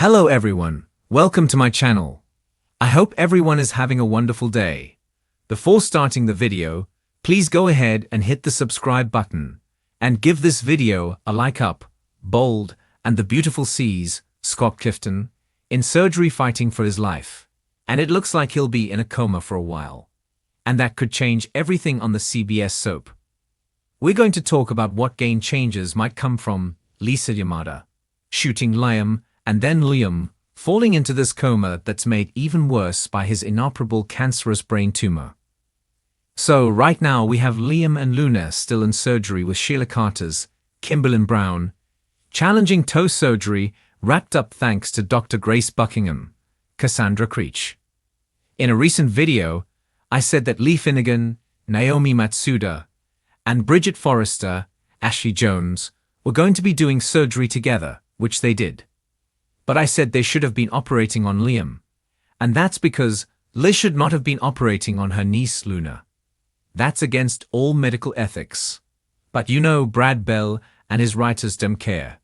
Hello everyone, welcome to my channel. I hope everyone is having a wonderful day. Before starting the video, please go ahead and hit the subscribe button and give this video a like up. Bold and the beautiful sees Scott Clifton in surgery fighting for his life, and it looks like he'll be in a coma for a while. And that could change everything on the CBS soap. We're going to talk about what game changes might come from Lisa Yamada shooting Liam and then Liam falling into this coma that's made even worse by his inoperable cancerous brain tumor. So right now we have Liam and Luna still in surgery with Sheila Carter's Kimberlyn Brown, challenging toe surgery wrapped up thanks to Dr. Grace Buckingham, Cassandra Creech. In a recent video, I said that Lee Finnegan, Naomi Matsuda, and Bridget Forrester, Ashley Jones, were going to be doing surgery together, which they did. But I said they should have been operating on Liam, and that's because Liz should not have been operating on her niece Luna. That's against all medical ethics. But you know Brad Bell and his writers don't care.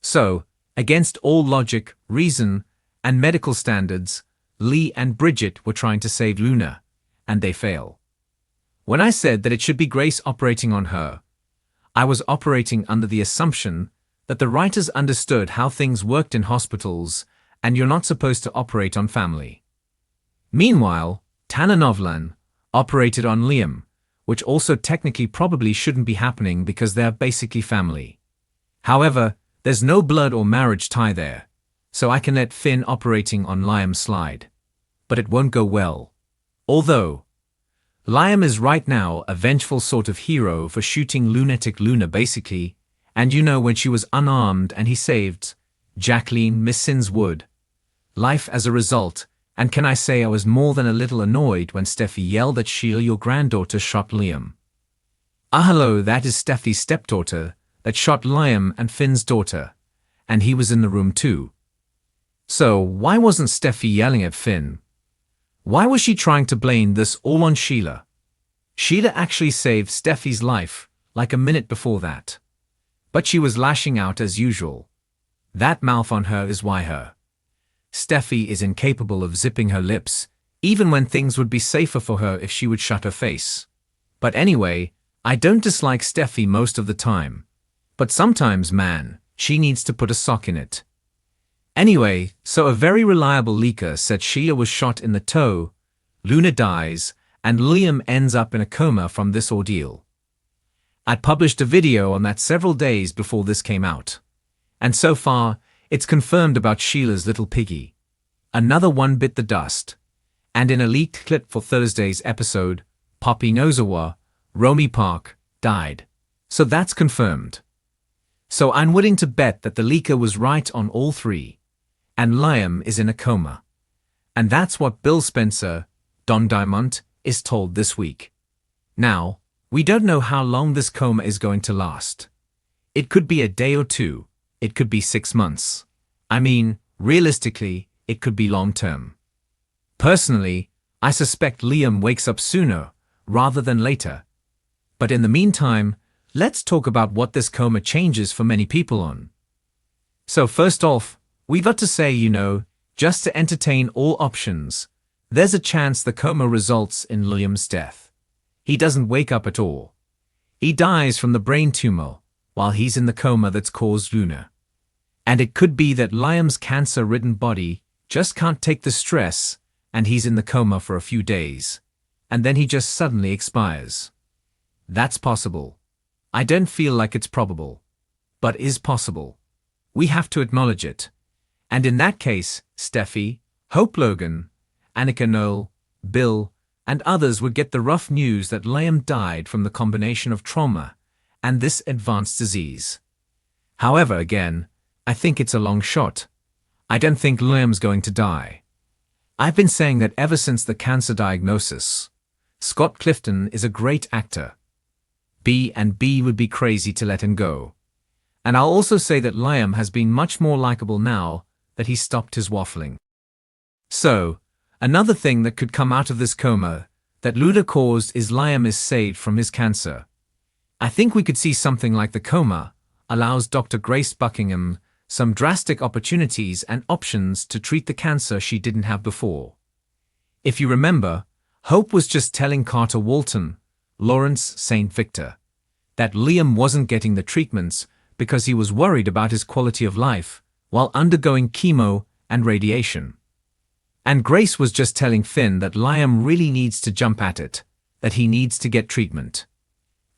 So, against all logic, reason, and medical standards, Lee and Bridget were trying to save Luna, and they fail. When I said that it should be Grace operating on her, I was operating under the assumption that the writers understood how things worked in hospitals and you're not supposed to operate on family. Meanwhile, Tana Novlan operated on Liam, which also technically probably shouldn't be happening because they're basically family. However, there's no blood or marriage tie there, so I can let Finn operating on Liam slide. But it won't go well. Although, Liam is right now a vengeful sort of hero for shooting lunatic Luna basically, and you know when she was unarmed and he saved Jacqueline Miss Sins Wood life as a result, and can I say I was more than a little annoyed when Steffi yelled at Sheila, your granddaughter shot Liam. Hello, that is Steffi's stepdaughter that shot Liam and Finn's daughter, and he was in the room too. So why wasn't Steffi yelling at Finn? Why was she trying to blame this all on Sheila? Sheila actually saved Steffi's life like a minute before that. But she was lashing out as usual. That mouth on her is why her. Steffi is incapable of zipping her lips, even when things would be safer for her if she would shut her face. But anyway, I don't dislike Steffi most of the time. But sometimes, man, she needs to put a sock in it. Anyway, so a very reliable leaker said Sheila was shot in the toe, Luna dies, and Liam ends up in a coma from this ordeal. I published a video on that several days before this came out. And so far, it's confirmed about Sheila's little piggy. Another one bit the dust. And in a leaked clip for Thursday's episode, Poppy Nozawa, Romy Park, died. So that's confirmed. So I'm willing to bet that the leaker was right on all three. And Liam is in a coma. And that's what Bill Spencer, Don Diamont, is told this week. Now, we don't know how long this coma is going to last. It could be a day or two. It could be 6 months. I mean, realistically, it could be long term. Personally, I suspect Liam wakes up sooner rather than later. But in the meantime, let's talk about what this coma changes for many people on. So first off, we've got to say, just to entertain all options, there's a chance the coma results in Liam's death. He doesn't wake up at all. He dies from the brain tumor while he's in the coma that's caused Luna. And it could be that Liam's cancer-ridden body just can't take the stress and he's in the coma for a few days. And then he just suddenly expires. That's possible. I don't feel like it's probable, but is possible. We have to acknowledge it. And in that case, Steffi, Hope Logan, Annika Noel, Bill, and others would get the rough news that Liam died from the combination of trauma and this advanced disease. However, again, I think it's a long shot. I don't think Liam's going to die. I've been saying that ever since the cancer diagnosis. Scott Clifton is a great actor. B would be crazy to let him go. And I'll also say that Liam has been much more likable now that he stopped his waffling. So, another thing that could come out of this coma that Luna caused is Liam is saved from his cancer. I think we could see something like the coma allows Dr. Grace Buckingham some drastic opportunities and options to treat the cancer she didn't have before. If you remember, Hope was just telling Carter Walton, Lawrence St. Victor, that Liam wasn't getting the treatments because he was worried about his quality of life while undergoing chemo and radiation. And Grace was just telling Finn that Liam really needs to jump at it, that he needs to get treatment.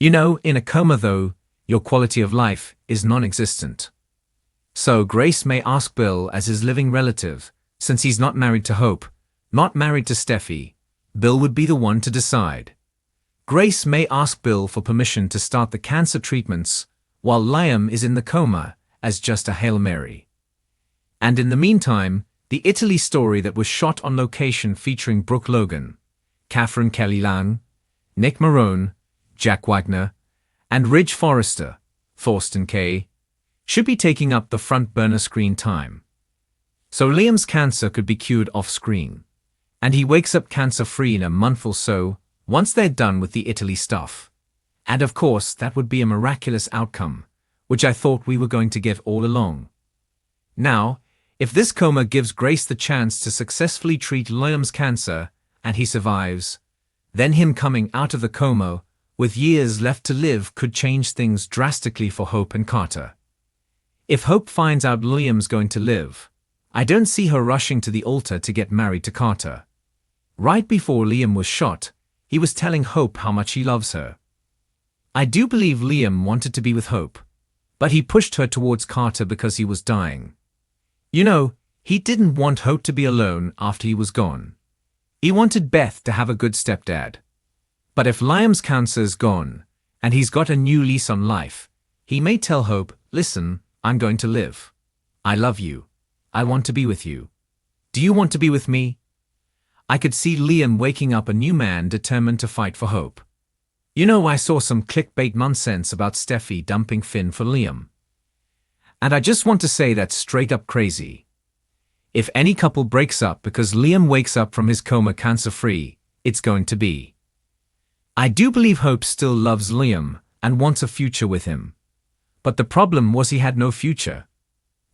You know, in a coma though, your quality of life is non-existent. So Grace may ask Bill as his living relative, since he's not married to Hope, not married to Steffi, Bill would be the one to decide. Grace may ask Bill for permission to start the cancer treatments while Liam is in the coma as just a Hail Mary. And in the meantime, the Italy story that was shot on location featuring Brooke Logan, Catherine Kelly-Lang, Nick Marone, Jack Wagner, and Ridge Forrester, Thorsten Kaye, should be taking up the front burner screen time. So Liam's cancer could be cured off-screen, and he wakes up cancer-free in a month or so once they're done with the Italy stuff. And of course, that would be a miraculous outcome, which I thought we were going to get all along. Now, if this coma gives Grace the chance to successfully treat Liam's cancer, and he survives, then him coming out of the coma with years left to live could change things drastically for Hope and Carter. If Hope finds out Liam's going to live, I don't see her rushing to the altar to get married to Carter. Right before Liam was shot, he was telling Hope how much he loves her. I do believe Liam wanted to be with Hope, but he pushed her towards Carter because he was dying. You know, he didn't want Hope to be alone after he was gone. He wanted Beth to have a good stepdad. But if Liam's cancer's gone, and he's got a new lease on life, he may tell Hope, listen, I'm going to live. I love you. I want to be with you. Do you want to be with me? I could see Liam waking up a new man determined to fight for Hope. You know, I saw some clickbait nonsense about Steffi dumping Finn for Liam. And I just want to say that's straight up crazy. If any couple breaks up because Liam wakes up from his coma cancer-free, it's going to be. I do believe Hope still loves Liam and wants a future with him. But the problem was he had no future.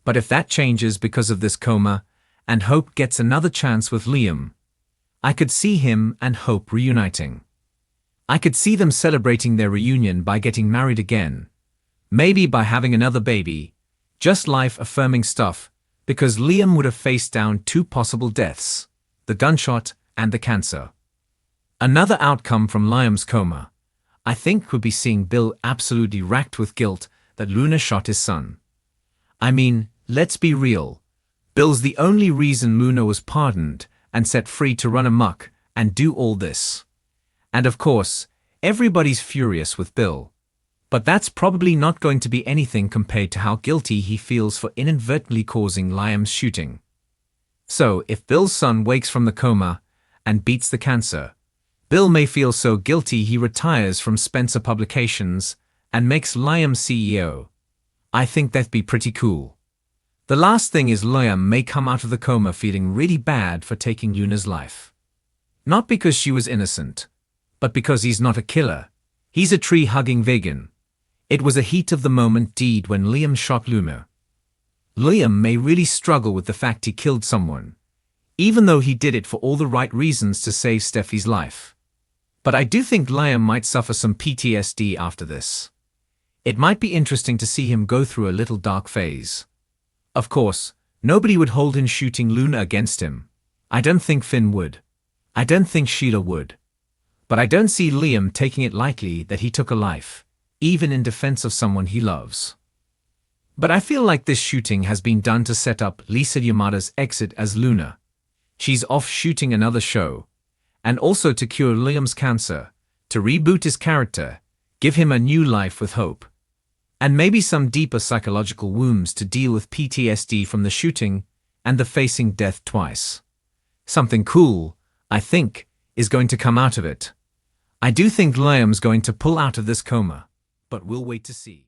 But if that changes because of this coma, and Hope gets another chance with Liam, I could see him and Hope reuniting. I could see them celebrating their reunion by getting married again, maybe by having another baby, just life-affirming stuff, because Liam would have faced down two possible deaths, the gunshot and the cancer. Another outcome from Liam's coma, I think, would be seeing Bill absolutely racked with guilt that Luna shot his son. I mean, let's be real. Bill's the only reason Luna was pardoned and set free to run amok and do all this. And of course, everybody's furious with Bill. But that's probably not going to be anything compared to how guilty he feels for inadvertently causing Liam's shooting. So, if Bill's son wakes from the coma and beats the cancer, Bill may feel so guilty he retires from Spencer Publications and makes Liam CEO. I think that'd be pretty cool. The last thing is Liam may come out of the coma feeling really bad for taking Luna's life. Not because she was innocent, but because he's not a killer. He's a tree-hugging vegan. It was a heat-of-the-moment deed when Liam shot Luna. Liam may really struggle with the fact he killed someone, even though he did it for all the right reasons to save Steffi's life. But I do think Liam might suffer some PTSD after this. It might be interesting to see him go through a little dark phase. Of course, nobody would hold him shooting Luna against him. I don't think Finn would. I don't think Sheila would. But I don't see Liam taking it lightly that he took a life, even in defense of someone he loves. But I feel like this shooting has been done to set up Lisa Yamada's exit as Luna. She's off shooting another show, and also to cure Liam's cancer, to reboot his character, give him a new life with hope, and maybe some deeper psychological wounds to deal with PTSD from the shooting and the facing death twice. Something cool, I think, is going to come out of it. I do think Liam's going to pull out of this coma, but we'll wait to see.